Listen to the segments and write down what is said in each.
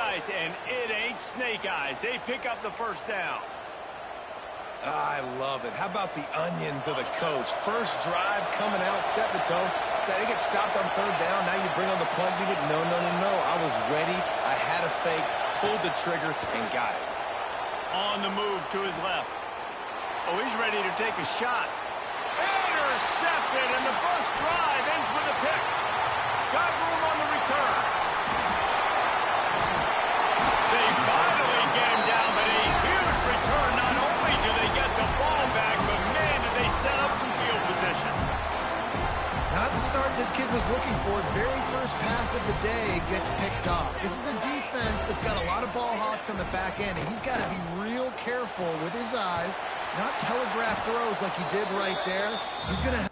guys, and it ain't snake eyes. They pick up the first down. I love it. How about the onions of the coach? First drive coming out, set the tone. They get stopped on third down. Now you bring on the punt unit. No. I was ready. I had a fake, pulled the trigger, and got it. On the move to his left. Oh, he's ready to take a shot. Intercepted, and the first drive ends with a pick. Got room on the return. They finally get him down, but a huge return. Not only do they get the ball back, but man, did they set up some field position. Not the start this kid was looking for. Very first pass of the day gets picked off. This is a defense that's got a lot of ball hawks on the back end, and he's got to be real careful with his eyes, not telegraph throws like he did right there. He's going to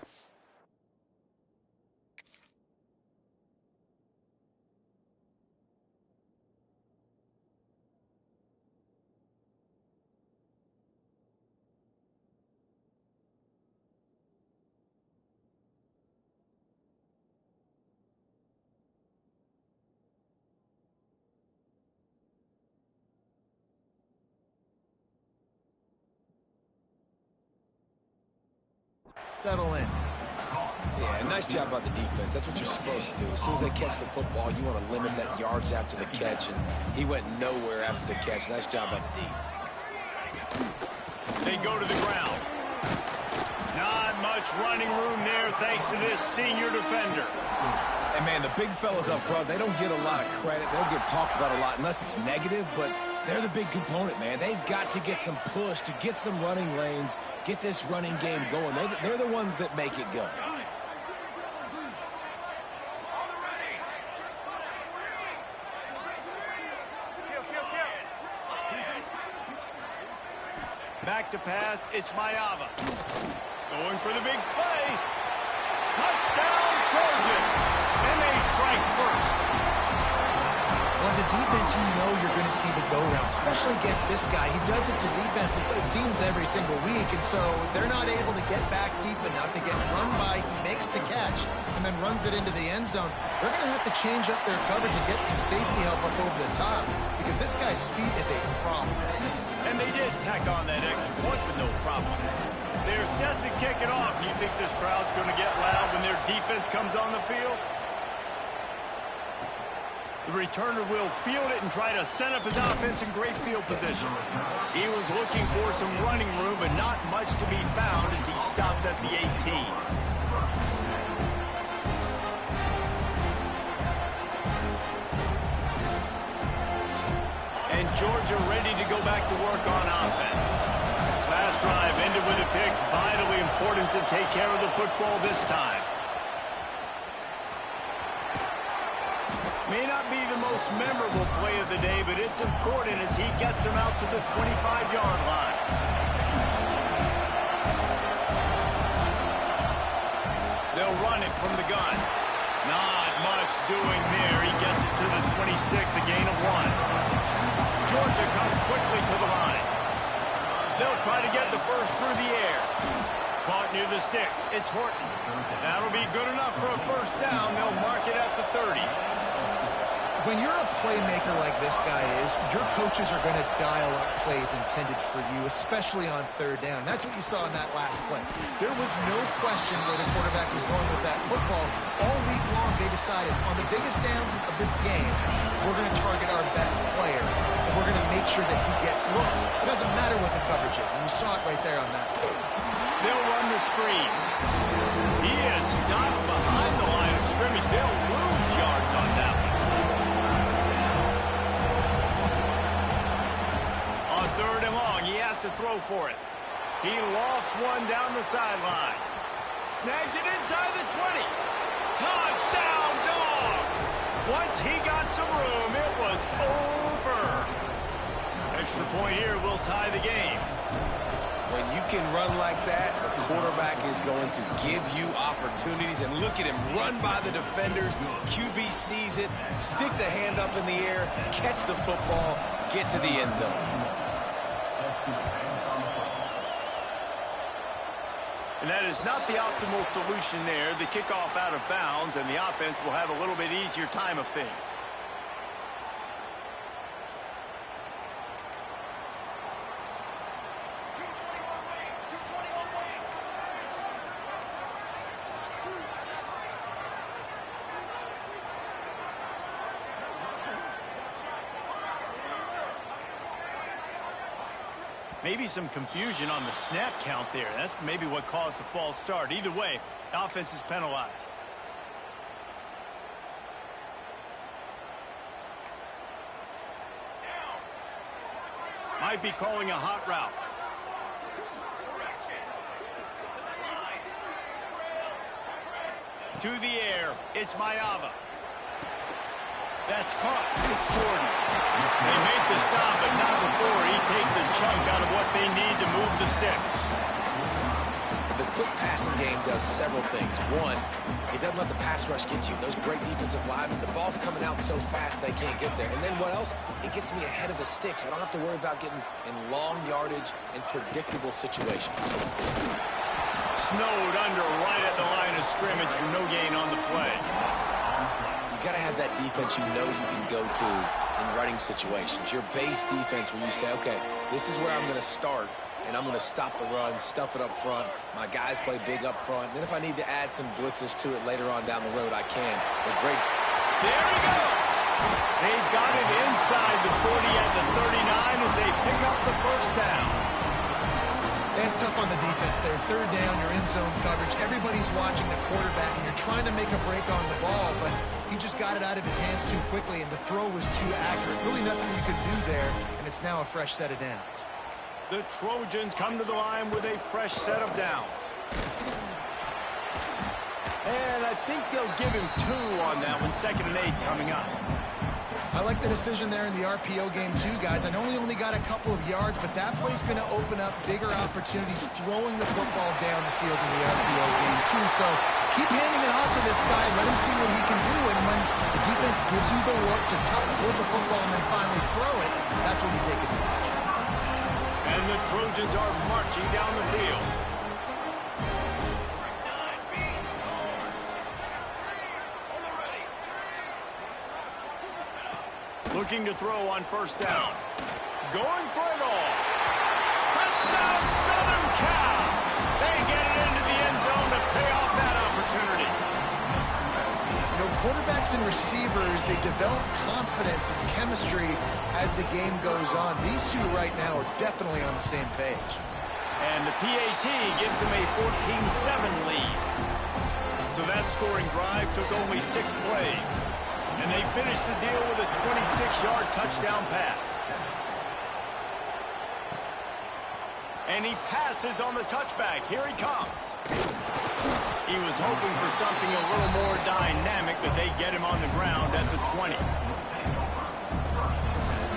settle in. Yeah, nice job by the defense. That's what you're supposed to do. As soon as they catch the football, you want to limit that yards after the catch, and he went nowhere after the catch. Nice job by the D. They go to the ground. Not much running room there thanks to this senior defender. And, man, the big fellas up front, they don't get a lot of credit. They don't get talked about a lot unless it's negative, but they're the big component, man. They've got to get some push, to get some running lanes, get this running game going. They're the ones that make it go. Back to pass, it's Mayava. Going for the big play. Touchdown, Trojans. And they strike first. Well, as a defense, you know you're going to see the go-round, especially against this guy. He does it to defenses, it seems, every single week, and so they're not able to get back deep enough to get run by. He makes the catch and then runs it into the end zone. They're going to have to change up their coverage and get some safety help up over the top because this guy's speed is a problem. And they did tack on that extra point with no problem. They're set to kick it off. Do you think this crowd's going to get loud when their defense comes on the field? The returner will field it and try to set up his offense in great field position. He was looking for some running room, but not much to be found as he stopped at the 18. And Georgia ready to go back to work on offense. Last drive ended with a pick. Vitally important to take care of the football this time. May not be the most memorable play of the day, but it's important as he gets him out to the 25-yard line. They'll run it from the gun. Not much doing there. He gets it to the 26, a gain of 1. Georgia comes quickly to the line. They'll try to get the first through the air. Caught near the sticks. It's Horton. That'll be good enough for a first down. They'll mark it at the 30. When you're a playmaker like this guy is, your coaches are going to dial up plays intended for you, especially on third down. That's what you saw in that last play. There was no question where the quarterback was going with that football. All week long, they decided on the biggest downs of this game, we're going to target our best player, and we're going to make sure that he gets looks. It doesn't matter what the coverage is, and you saw it right there on that play. They'll run the screen. He is stopped behind the line of scrimmage. They'll lose yards on that one. On third and long, he has to throw for it. He lost one down the sideline. Snags it inside the 20. Touchdown, Dogs! Once he got some room, it was over. Extra point here will tie the game. When you can run like that, the quarterback is going to give you opportunities. And look at him run by the defenders. QB sees it, stick the hand up in the air, catch the football, get to the end zone. And that is not the optimal solution there. The kickoff out of bounds, and the offense will have a little bit easier time of things. Maybe some confusion on the snap count there. That's maybe what caused the false start. Either way, offense is penalized. Might be calling a hot route. To the air, it's Mayava. That's caught. It's Jordan. They make the stop, but not before he takes a chunk out of what they need to move the sticks. The quick passing game does several things. One, it doesn't let the pass rush get you. Those great defensive linemen, the ball's coming out so fast they can't get there. And then what else? It gets me ahead of the sticks. I don't have to worry about getting in long yardage and predictable situations. Snowed under right at the line of scrimmage for no gain on the play. You got to have that defense you know you can go to in running situations. Your base defense where you say, okay, this is where I'm going to start, and I'm going to stop the run, stuff it up front. My guys play big up front. Then if I need to add some blitzes to it later on down the road, I can. But great. There he goes. They've got it inside the 40 at the 39 as they pick up the first down. That's tough on the defense there. Third down, you're in zone coverage. Everybody's watching the quarterback, and you're trying to make a break on the ball, but he just got it out of his hands too quickly, and the throw was too accurate. Really nothing you could do there, and it's now a fresh set of downs. The Trojans come to the line with a fresh set of downs. And I think they'll give him 2 on that one. 2nd and 8 coming up. I like the decision there in the RPO game too, guys. I know he only got a couple of yards, but that play's going to open up bigger opportunities throwing the football down the field in the RPO game too. So keep handing it off to this guy. Let him see what he can do. And when the defense gives you the look to hold the football and then finally throw it, that's when you take advantage. And the Trojans are marching down the field. Looking to throw on first down. Going for it all. Touchdown, Southern Cal. They get it into the end zone to pay off that opportunity. You know, quarterbacks and receivers, they develop confidence and chemistry as the game goes on. These two right now are definitely on the same page. And the PAT gives them a 14-7 lead. So that scoring drive took only 6 plays. And they finished the deal with a 26-yard touchdown pass. And he passes on the touchback. Here he comes. He was hoping for something a little more dynamic, but they get him on the ground at the 20.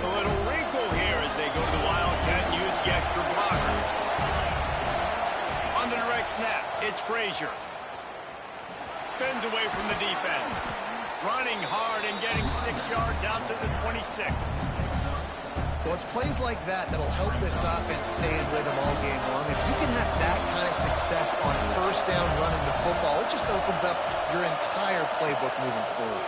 A little wrinkle here as they go to the Wildcat and use the extra blocker. On the direct snap, it's Frazier. Spins away from the defense. Running hard and getting 6 yards out to the 26. Well, it's plays like that that'll help this offense stay in rhythm all game long. If you can have that kind of success on first down running the football, it just opens up your entire playbook moving forward.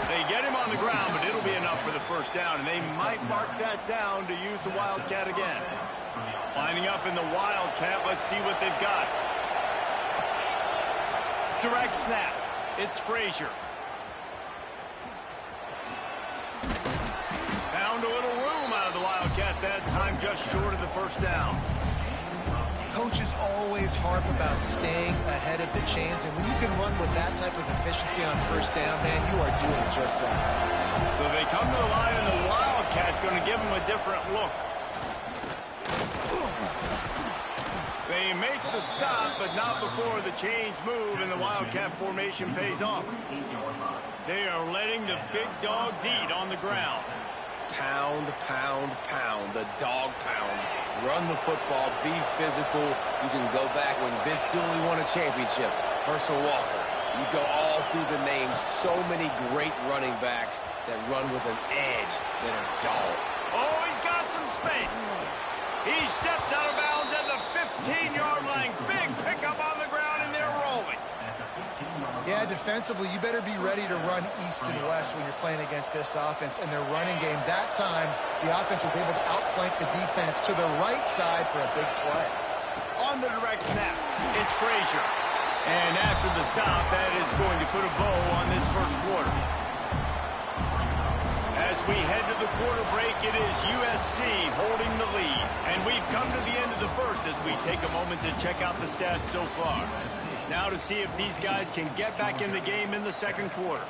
They get him on the ground, but it'll be enough for the first down, and they might mark that down to use the Wildcat again. Lining up in the Wildcat, let's see what they've got. Direct snap. It's Frazier. Found a little room out of the Wildcat that time, just short of the first down. Coaches always harp about staying ahead of the chains, and when you can run with that type of efficiency on first down, man, you are doing just that. So they come to the line, and the Wildcat going to give them a different look. They make the stop, but not before the chains move and the Wildcat formation pays off. They are letting the big dogs eat on the ground. Pound, pound, pound. The dog pound. Run the football. Be physical. You can go back when Vince Dooley won a championship. Herschel Walker. You go all through the names. So many great running backs that run with an edge that are dog. Oh, he's got some space. He steps out of bounds at the 15-yard line. Big pickup on the ground, and they're rolling. Yeah, defensively, you better be ready to run east and west when you're playing against this offense and their running game. That time, the offense was able to outflank the defense to the right side for a big play. On the direct snap, it's Frazier. And after the stop, that is going to put a bow on this first quarter. As we head to the quarter break, it is USC holding the lead. And we've come to the end of the first as we take a moment to check out the stats so far. Now to see if these guys can get back in the game in the second quarter.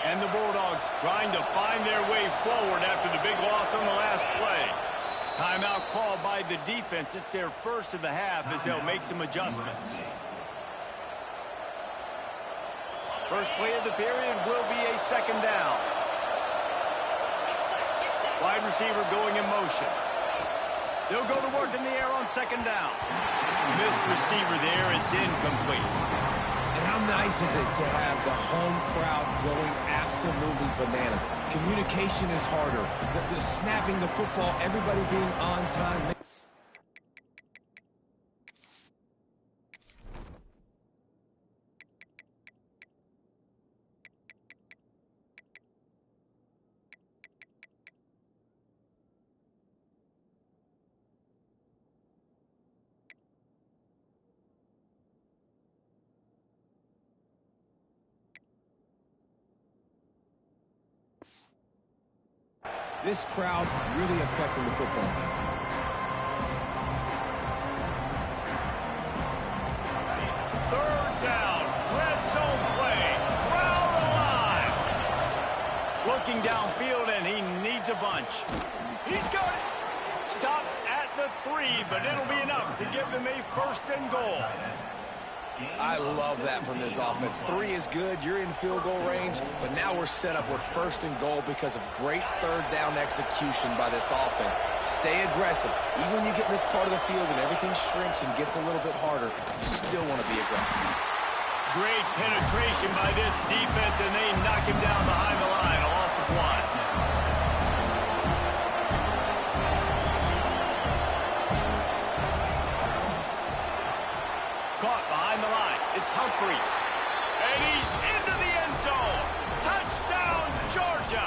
And the Bulldogs trying to find their way forward after the big loss on the last play. Timeout called by the defense. It's their first of the half as they'll make some adjustments. First play of the period will be a second down. Wide receiver going in motion. They'll go to work in the air on second down. Missed receiver there. It's incomplete. And how nice is it to have the home crowd going absolutely bananas? Communication is harder. The snapping the football, everybody being on time. This crowd really affecting the football game. Third down, red zone play, crowd alive. Looking downfield, and he needs a bunch. He's got it. Stopped at the 3, but it'll be enough to give them a first and goal. I love that from this offense. 3 is good. You're in field goal range, but now we're set up with first and goal because of great third down execution by this offense. Stay aggressive. Even when you get in this part of the field and everything shrinks and gets a little bit harder, you still want to be aggressive. Great penetration by this defense, and they knock him down behind the line. A loss of 1. Caught behind the line. It's Humphries. And he's into the end zone. Touchdown, Georgia.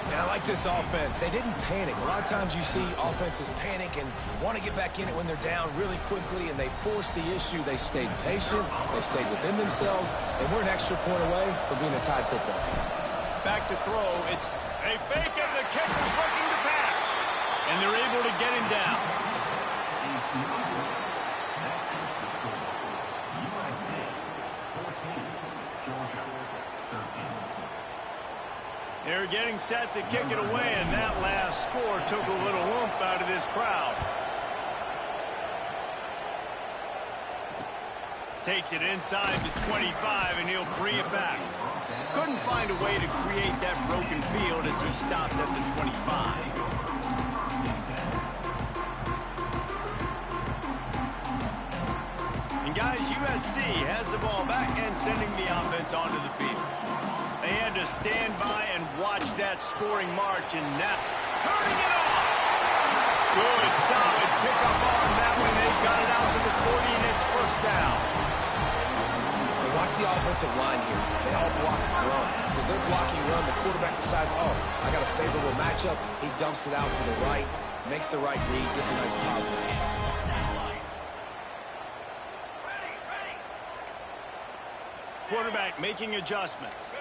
And I like this offense. They didn't panic. A lot of times you see offenses panic and want to get back in it when they're down really quickly, and they force the issue. They stayed patient. They stayed within themselves. And we're an extra point away from being a tied football team. Back to throw. It's a fake, and the kicker's looking to pass. And they're able to get him down. They're getting set to kick it away, and that last score took a little oomph out of this crowd. Takes it inside the 25, and he'll bring it back. Couldn't find a way to create that broken field as he stopped at the 25. And guys, USC has the ball back and sending the offense onto the field. They had to stand by and watch that scoring march, and now turning it off. Good, solid pickup on that one. They got it out to the 40, and it's first down. They watch the offensive line here. They all block run. Because they're blocking run, the quarterback decides, oh, I got a favorable matchup. He dumps it out to the right, makes the right read, gets a nice positive hit. Quarterback making adjustments.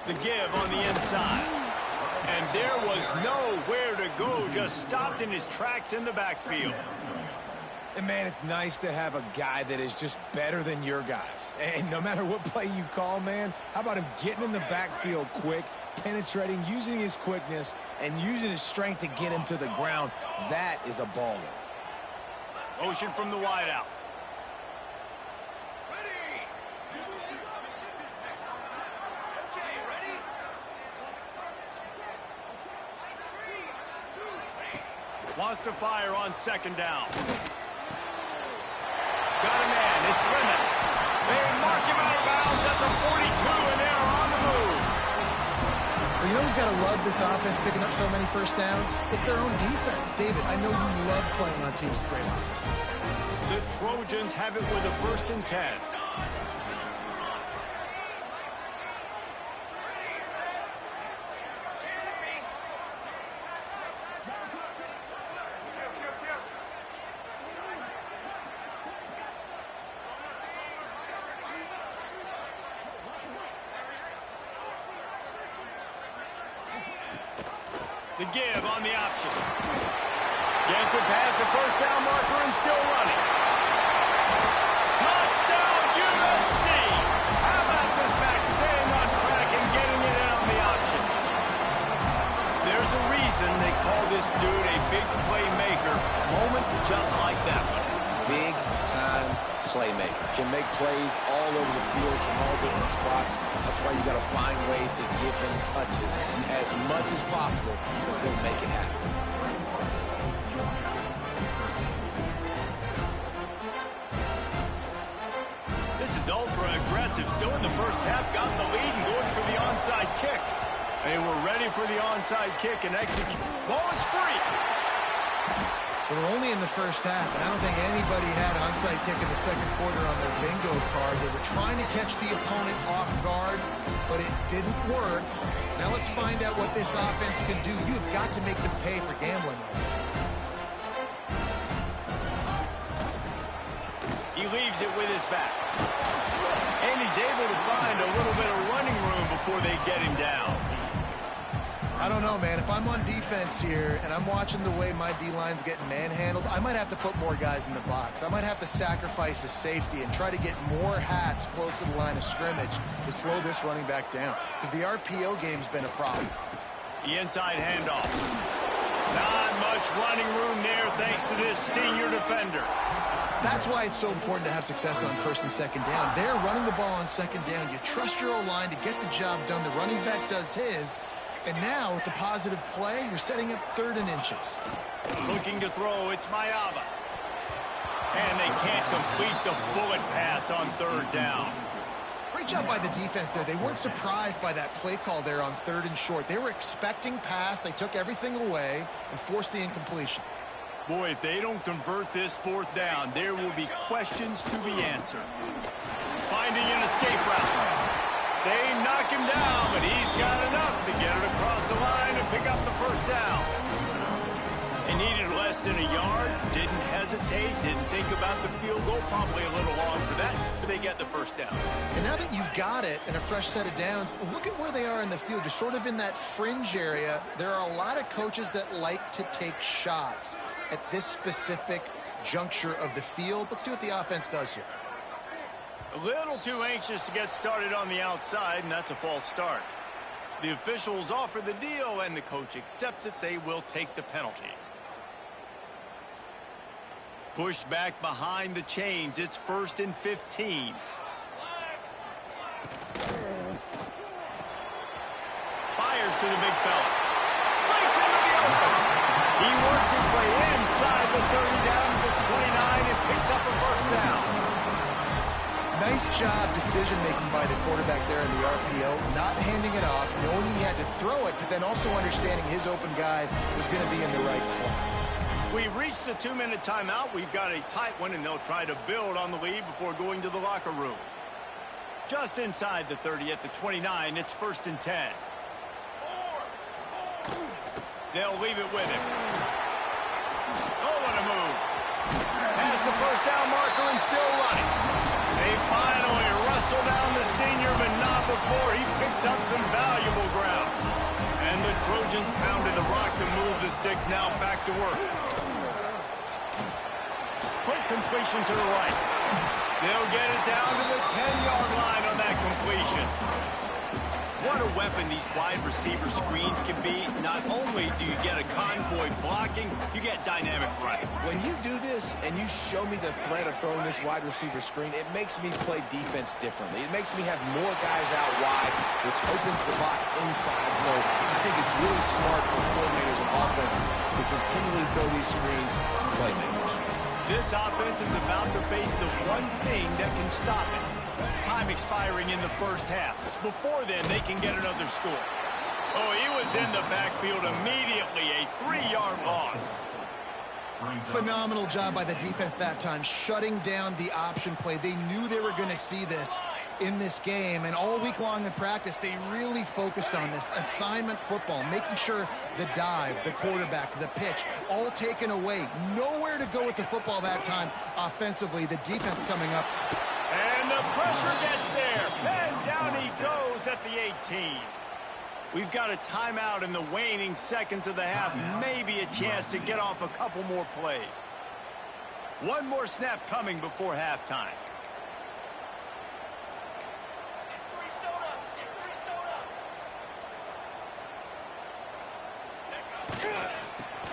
The give on the inside. And there was nowhere to go, just stopped in his tracks in the backfield. And, man, it's nice to have a guy that is just better than your guys. And no matter what play you call, man, how about him getting in the backfield quick, penetrating, using his quickness, and using his strength to get him to the ground? That is a baller. Motion from the wideout. Wants to fire on second down. Got a man. It's Lemon. They mark him out of bounds at the 42, and they're on the move. Well, you know who's got to love this offense picking up so many first downs? It's their own defense. David, I know you love playing on teams with great offenses. The Trojans have it with a 1st and 10. The give on the option. Gets it past the first down marker and still running. Touchdown, USC! How about this back staying on track and getting it in on the option? There's a reason they call this dude a big playmaker. Moments just like that one. Big-time playmaker. Can make plays all over the field from all different spots. That's why you got to find ways to give him touches as much as possible because he'll make it happen. This is ultra-aggressive. Still in the first half, got the lead and going for the onside kick. They were ready for the onside kick and execute. Ball is free. We're only in the first half, and I don't think anybody had onside kick in the second quarter on their bingo card. They were trying to catch the opponent off guard, but it didn't work. Now let's find out what this offense can do. You've got to make them pay for gambling. He leaves it with his back. And he's able to find a little bit of running room before they get him down. I don't know, man. If I'm on defense here and I'm watching the way my D-line's getting manhandled, I might have to put more guys in the box. I might have to sacrifice a safety and try to get more hats close to the line of scrimmage to slow this running back down, because the RPO game's been a problem. The inside handoff. Not much running room there thanks to this senior defender. That's why it's so important to have success on first and second down. They're running the ball on second down. You trust your O-line to get the job done. The running back does his. And now, with the positive play, you're setting up 3rd and inches. Looking to throw, it's Mayava. And they can't complete the bullet pass on 3rd down. Great job by the defense there. They weren't surprised by that play call there on 3rd and short. They were expecting pass. They took everything away and forced the incompletion. Boy, if they don't convert this 4th down, there will be questions to be answered. Finding an escape route. They knock him down, but he's got enough to get it across the line and pick up the first down. They needed less than a yard, didn't hesitate, didn't think about the field goal, probably a little long for that, but they get the first down. And now that you've got it and a fresh set of downs, look at where they are in the field. You're sort of in that fringe area. There are a lot of coaches that like to take shots at this specific juncture of the field. Let's see what the offense does here. A little too anxious to get started on the outside, and that's a false start. The officials offer the deal, and the coach accepts it. They will take the penalty. Pushed back behind the chains. It's 1st and 15. Fires to the big fella. Breaks into the open. He works his way inside the 30 down to the 29 and picks up a first down. Nice job decision-making by the quarterback there in the RPO, not handing it off, knowing he had to throw it, but then also understanding his open guy was going to be in the right flat. We've reached the 2-minute timeout. We've got a tight one, and they'll try to build on the lead before going to the locker room. Just inside the 30 at the 29, it's 1st and 10. They'll leave it with him. Oh, what a move. Past the first down marker and still running. They finally wrestle down the senior, but not before he picks up some valuable ground. And the Trojans pounded the rock to move the sticks, now back to work. Quick completion to the right. They'll get it down to the 10-yard line on that completion. What a weapon these wide receiver screens can be. Not only do you get a convoy blocking, you get dynamic running. When you do this and you show me the threat of throwing this wide receiver screen, it makes me play defense differently. It makes me have more guys out wide, which opens the box inside. So I think it's really smart for coordinators and offenses to continually throw these screens to playmakers. This offense is about to face the one thing that can stop it. Time expiring in the first half. Before then, they can get another score. Oh, he was in the backfield immediately. A 3-yard loss. Phenomenal job by the defense that time, shutting down the option play. They knew they were going to see this in this game, and all week long in practice, they really focused on this assignment football, making sure the dive, the quarterback, the pitch, all taken away. Nowhere to go with the football that time offensively. The defense coming up. And the pressure gets there. And down he goes at the 18. We've got a timeout in the waning seconds of the half. Maybe a chance to get off a couple more plays. One more snap coming before halftime.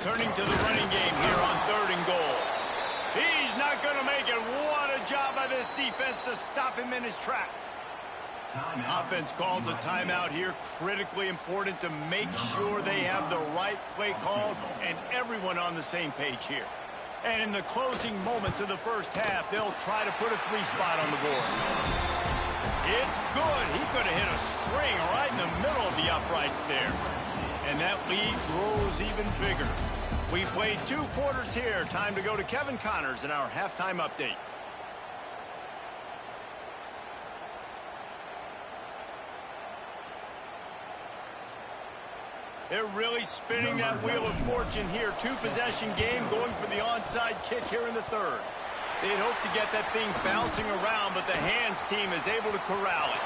Turning to the running game here on 3rd and goal. He's not going to make it. What a job by this defense to stop him in his tracks. Offense calls a timeout here. Critically important to make sure they have the right play called and everyone on the same page here. And in the closing moments of the first half, they'll try to put a 3-spot on the board. It's good. He could have hit a string right in the middle of the uprights there. And that lead grows even bigger. We played 2 quarters here. Time to go to Kevin Connors in our halftime update. They're really spinning that wheel of fortune here. 2-possession game going for the onside kick here in the 3rd. They'd hope to get that thing bouncing around, but the hands team is able to corral it.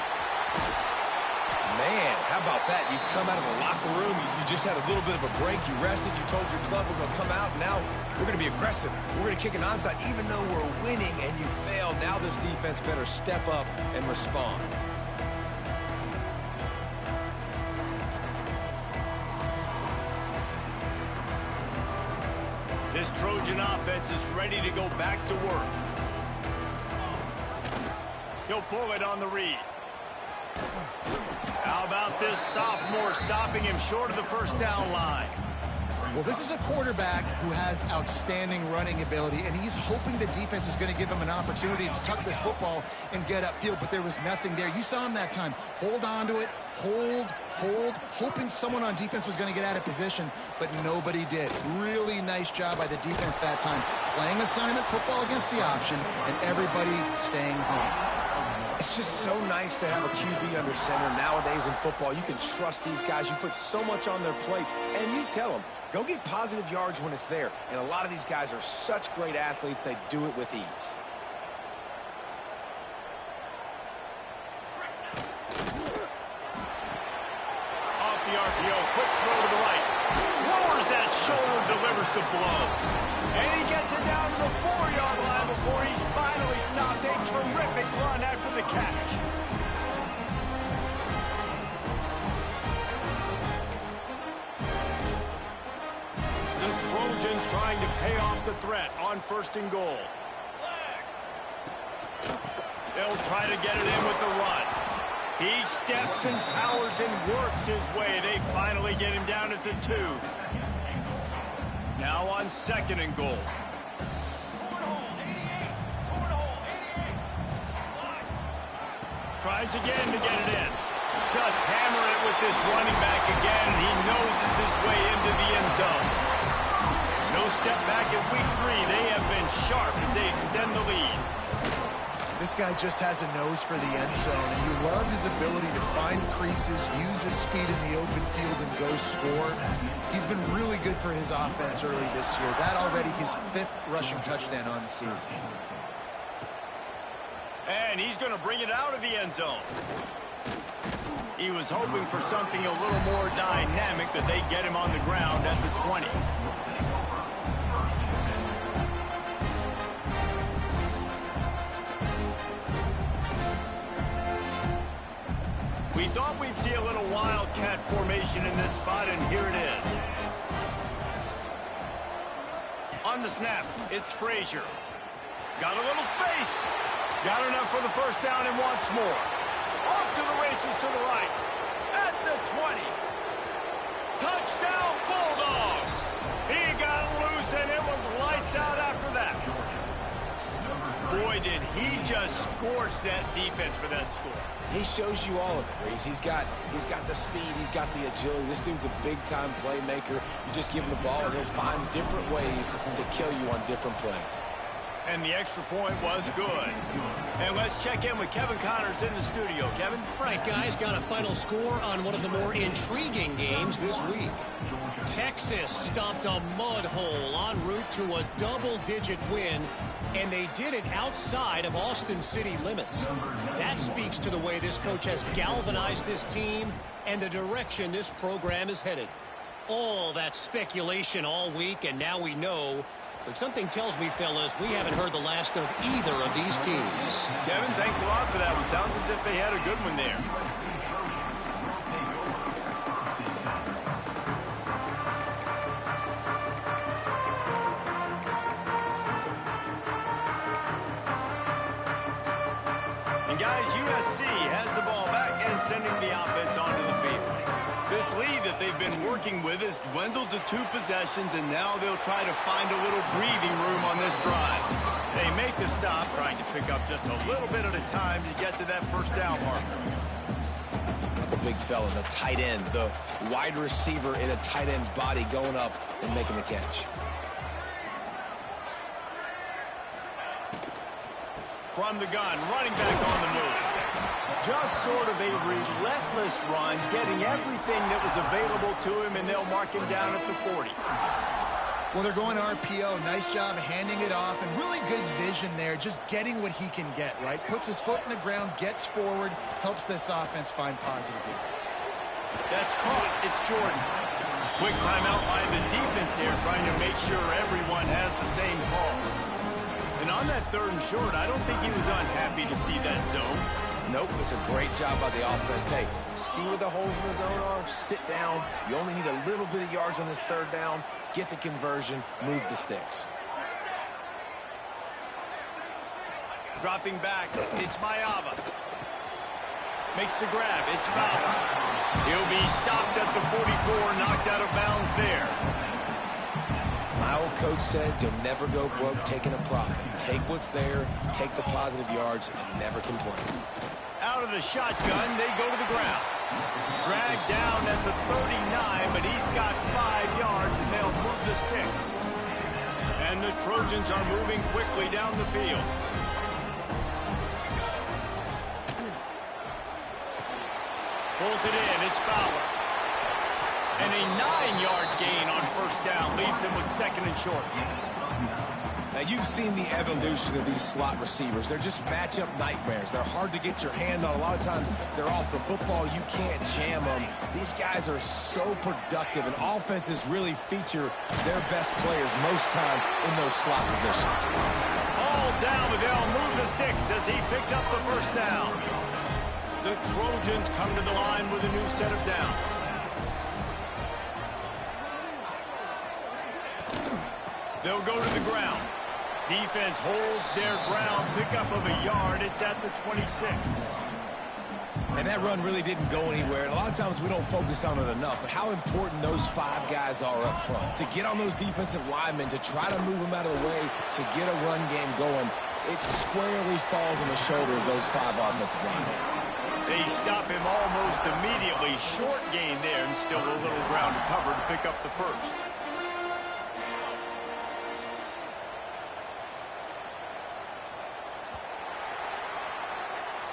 Man, how about that? You come out of the locker room, you just had a little bit of a break, you rested, you told your club we're going to come out, now we're going to be aggressive. We're going to kick an onside even though we're winning and you failed. Now this defense better step up and respond. This Trojan offense is ready to go back to work. He'll pull it on the read. How about this sophomore stopping him short of the first down line? Well, this is a quarterback who has outstanding running ability, and he's hoping the defense is going to give him an opportunity to tuck this football and get upfield, but there was nothing there. You saw him that time. Hold on to it, hold, hoping someone on defense was going to get out of position, but nobody did. Really nice job by the defense that time. Playing assignment football against the option, and everybody staying home. It's just so nice to have a QB under center. Nowadays in football, you can trust these guys. You put so much on their plate, and you tell them, go get positive yards when it's there. And a lot of these guys are such great athletes, they do it with ease. Off the RPO, quick throw to the right. Lowers that shoulder, delivers the blow. And he gets it down to the 4-yard line before he's finally stopped. A terrific run after the catch. The Trojans trying to pay off the threat on 1st and goal. They'll try to get it in with the run. He steps and powers and works his way. They finally get him down at the 2. Now on 2nd and goal. Tries again to get it in. Just hammer it with this running back again, and he noses his way into the end zone. No step back at week 3. They have been sharp as they extend the lead. This guy just has a nose for the end zone, and you love his ability to find creases, use his speed in the open field, and go score. He's been really good for his offense early this year. That already his 5th rushing touchdown on the season. And he's going to bring it out of the end zone. He was hoping for something a little more dynamic, but they get him on the ground at the 20. We thought we'd see a little wildcat formation in this spot, and here it is. On the snap, it's Frazier. Got a little space. Got enough for the first down and wants more. Off to the races to the right. At the 20. Touchdown Bulldogs. He got loose and it was lights out after that. Boy, did he just scorch that defense for that score. He shows you all of it, Reese. He's got the speed, he's got the agility. This dude's a big-time playmaker. You just give him the ball, and he'll find different ways to kill you on different plays. And the extra point was good. And let's check in with Kevin Connors in the studio. Kevin? Right, guys, got a final score on one of the more intriguing games this week. Texas stomped a mud hole en route to a double-digit win, and they did it outside of Austin city limits. That speaks to the way this coach has galvanized this team and the direction this program is headed. All that speculation all week, and now we know. But something tells me, fellas, we haven't heard the last of either of these teams. Kevin, thanks a lot for that one. Sounds as if they had a good one there. And guys, USC has the ball back and sending the offense onto the field. This lead that they've been working with has dwindled to 2 possessions, and now they'll try to find a little breathing room on this drive. They make the stop, trying to pick up just a little bit at a time to get to that first down marker. The big fella, the tight end, the wide receiver in a tight end's body going up and making the catch. From the gun, running back on the move. Just sort of a relentless run, getting everything that was available to him, and they'll mark him down at the 40. Well, they're going RPO. Nice job handing it off, and really good vision there, just getting what he can get, right? Puts his foot in the ground, gets forward, helps this offense find positive yards. That's caught. It's Jordan. Quick timeout by the defense there, trying to make sure everyone has the same call. And on that 3rd and short, I don't think he was unhappy to see that zone. Nope, it's a great job by the offense. Hey, see where the holes in the zone are, sit down. You only need a little bit of yards on this 3rd down. Get the conversion, move the sticks. Dropping back, it's Mayava. Makes the grab, it's Fowler. He'll be stopped at the 44, knocked out of bounds there. My old coach said you'll never go broke taking a profit. Take what's there, take the positive yards, and never complain. Out of the shotgun, they go to the ground. Dragged down at the 39, but he's got 5 yards, and they'll move the sticks. And the Trojans are moving quickly down the field. Pulls it in, it's Fowler. And a 9-yard gain on first down leaves him with 2nd and short. Now, you've seen the evolution of these slot receivers. They're just matchup nightmares. They're hard to get your hand on. A lot of times, they're off the football. You can't jam them. These guys are so productive, and offenses really feature their best players most time in those slot positions. All down, but they'll move the sticks as he picks up the first down. The Trojans come to the line with a new set of downs. They'll go to the ground. Defense holds their ground. Pickup of a yard. It's at the 26. And that run really didn't go anywhere. And a lot of times we don't focus on it enough. But how important those 5 guys are up front. To get on those defensive linemen, to try to move them out of the way, to get a run game going, it squarely falls on the shoulder of those 5 offensive linemen. They stop him almost immediately. Short gain there, and still a little ground to cover to pick up the first.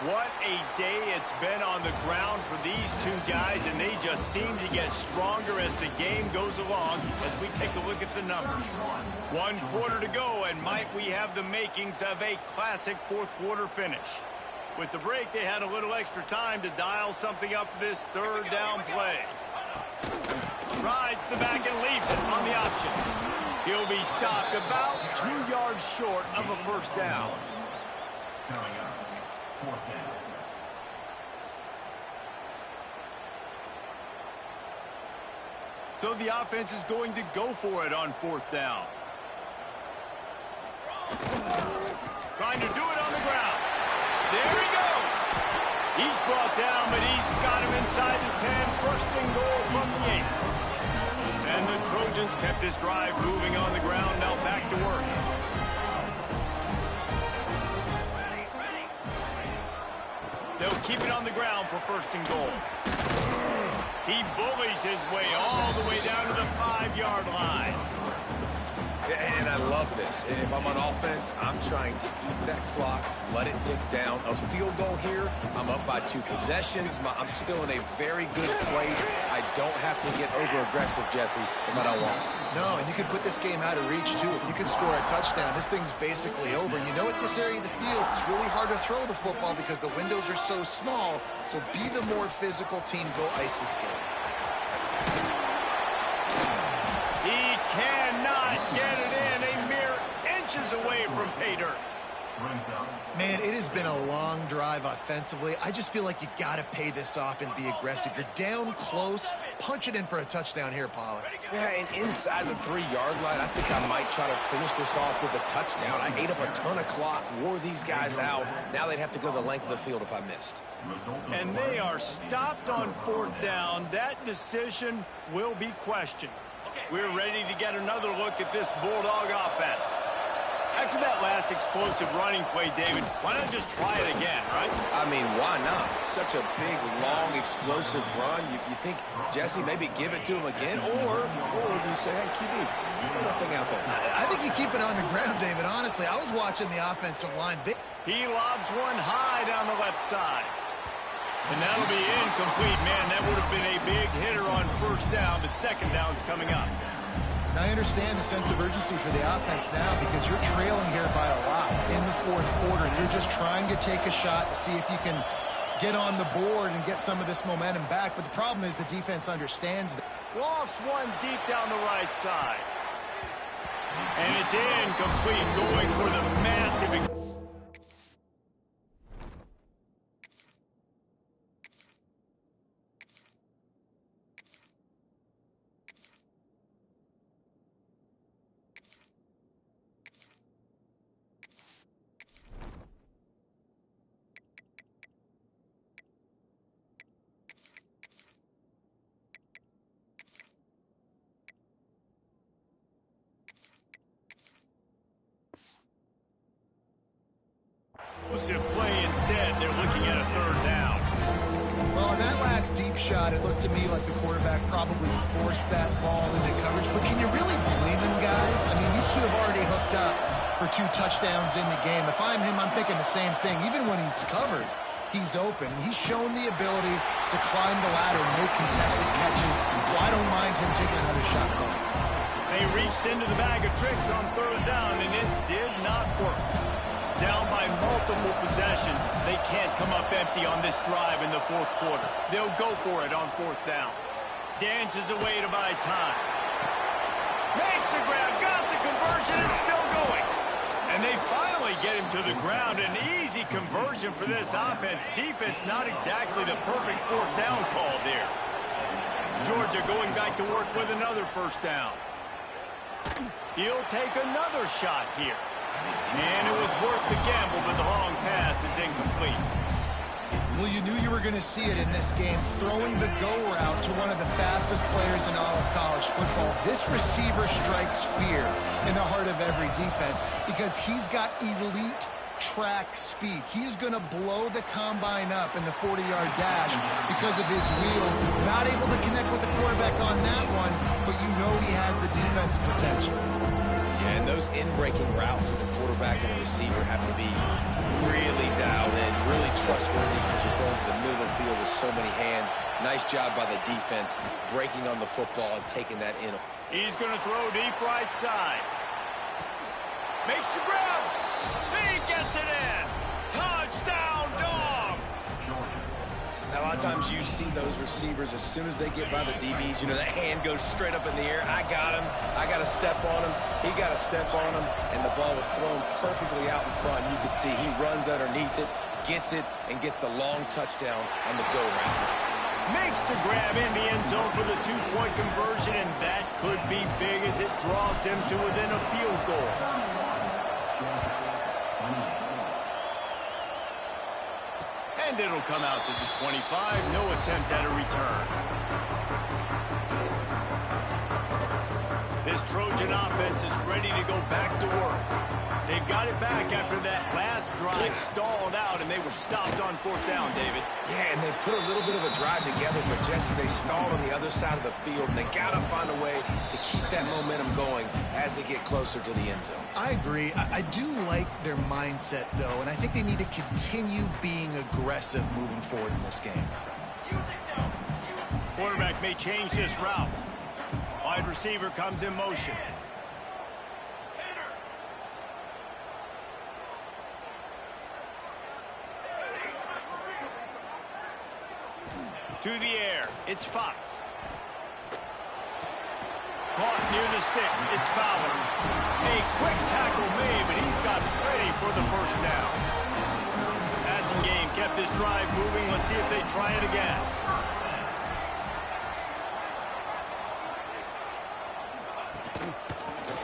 What a day it's been on the ground for these 2 guys, and they just seem to get stronger as the game goes along as we take a look at the numbers. 1 quarter to go, and might we have the makings of a classic 4th quarter finish. With the break, they had a little extra time to dial something up for this 3rd down play. Rides the back and leaves it on the option. He'll be stopped about 2 yards short of a first down. So the offense is going to go for it on 4th down. Trying to do it on the ground. There he goes. He's brought down, but he's got him inside the 10. First and goal from the 8. And the Trojans kept this drive moving on the ground. Now back to work. They'll keep it on the ground for first and goal. He bullies his way all the way down to the 5-yard line. And I love this. If I'm on offense, I'm trying to eat that clock, let it tick down. A field goal here, I'm up by 2 possessions. I'm still in a very good place. I don't have to get over-aggressive, Jesse, if I don't want to. No, and you could put this game out of reach, too. If you could score a touchdown, this thing's basically over. And you know, at this area of the field, it's really hard to throw the football because the windows are so small. So be the more physical team. Go ice this game. He cannot get it in. A mere inches away from pay dirt. Man, it has been a long drive offensively. I just feel like you got to pay this off and be aggressive. You're down close. Punch it in for a touchdown here, Pollard. Yeah, and inside the 3-yard line, I think I might try to finish this off with a touchdown. I ate up a ton of clock, wore these guys out. Now they'd have to go the length of the field if I missed. And they are stopped on 4th down. That decision will be questioned. We're ready to get another look at this Bulldog offense. After that last explosive running play, David, why not just try it again, right? I mean, why not? Such a big, long, explosive run. You think, Jesse, maybe give it to him again? Or do you say, hey, QB, throw that thing out there? I think you keep it on the ground, David. Honestly, I was watching the offensive line. He lobs one high down the left side. And that'll be incomplete. Man, that would have been a big hitter on 1st down, but 2nd down's coming up. I understand the sense of urgency for the offense now because you're trailing here by a lot in the 4th quarter. You're just trying to take a shot to see if you can get on the board and get some of this momentum back. But the problem is the defense understands that. Lost one deep down the right side. And it's incomplete, going for the massive... play instead. They're looking at a 3rd down. Well, on that last deep shot, it looked to me like the quarterback probably forced that ball into coverage. But can you really blame him, guys? I mean, these two have already hooked up for 2 touchdowns in the game. If I'm him, I'm thinking the same thing. Even when he's covered, he's open. He's shown the ability to climb the ladder and make contested catches. So I don't mind him taking another shot. They reached into the bag of tricks on 3rd down, and it did not work. Down by multiple possessions. They can't come up empty on this drive in the 4th quarter. They'll go for it on 4th down. Dances away to buy time. Makes the grab, got the conversion, it's still going. And they finally get him to the ground. An easy conversion for this offense. Defense not exactly the perfect 4th down call there. Georgia going back to work with another 1st down. He'll take another shot here. And it was worth the gamble, but the long pass is incomplete. Well, you knew you were going to see it in this game, throwing the go route to one of the fastest players in all of college football. This receiver strikes fear in the heart of every defense because he's got elite track speed. He's going to blow the combine up in the 40-yard dash because of his wheels. Not able to connect with the quarterback on that one, but you know he has the defense's attention. Yeah, and those in-breaking routes with the quarterback and the receiver have to be really dialed in, really trustworthy because you're throwing to the middle of the field with so many hands. Nice job by the defense breaking on the football and taking that in. He's going to throw deep right side. Makes the grab. He gets it in. Touchdown, Dogs. Now, a lot of times you see those receivers, as soon as they get by the DBs, you know, that hand goes straight up in the air. I got him. I got to step on him. He got to step on him. And the ball was thrown perfectly out in front. You could see he runs underneath it, gets it, and gets the long touchdown on the go route. Makes the grab in the end zone for the 2-point conversion, and that could be big as it draws him to within a field goal. And it'll come out to the 25. No attempt at a return. This Trojan offense is ready to go back to work. They've got it back after that last drive stalled out, and they were stopped on 4th down, David. Yeah, and they put a little bit of a drive together, but, Jesse, they stalled on the other side of the field, and they got to find a way to keep that momentum going as they get closer to the end zone. I agree. I do like their mindset, though, and I think they need to continue being aggressive moving forward in this game. Quarterback may change this route. Wide receiver comes in motion. To the air, it's Fox. Caught near the sticks, it's Fowler. A quick tackle made, but he's got ready for the 1st down. Passing game kept this drive moving. Let's see if they try it again.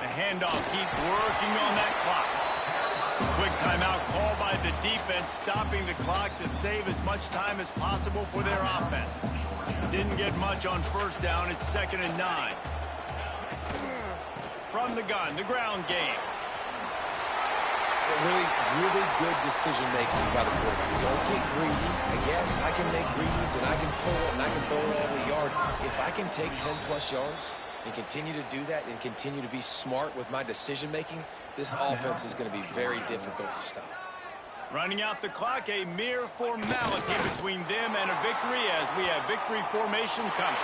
The handoff, keep working on that clock. Quick timeout called by the defense, stopping the clock to save as much time as possible for their offense. Didn't get much on 1st down. It's 2nd and 9. From the gun, the ground game. Really good decision-making by the quarterback. Don't get greedy. Yes, I can make reads, and I can pull it, and I can throw it all over the yard. If I can take 10-plus yards and continue to do that and continue to be smart with my decision-making, this offense is going to be very difficult to stop. Running out the clock, a mere formality between them and a victory as we have victory formation coming.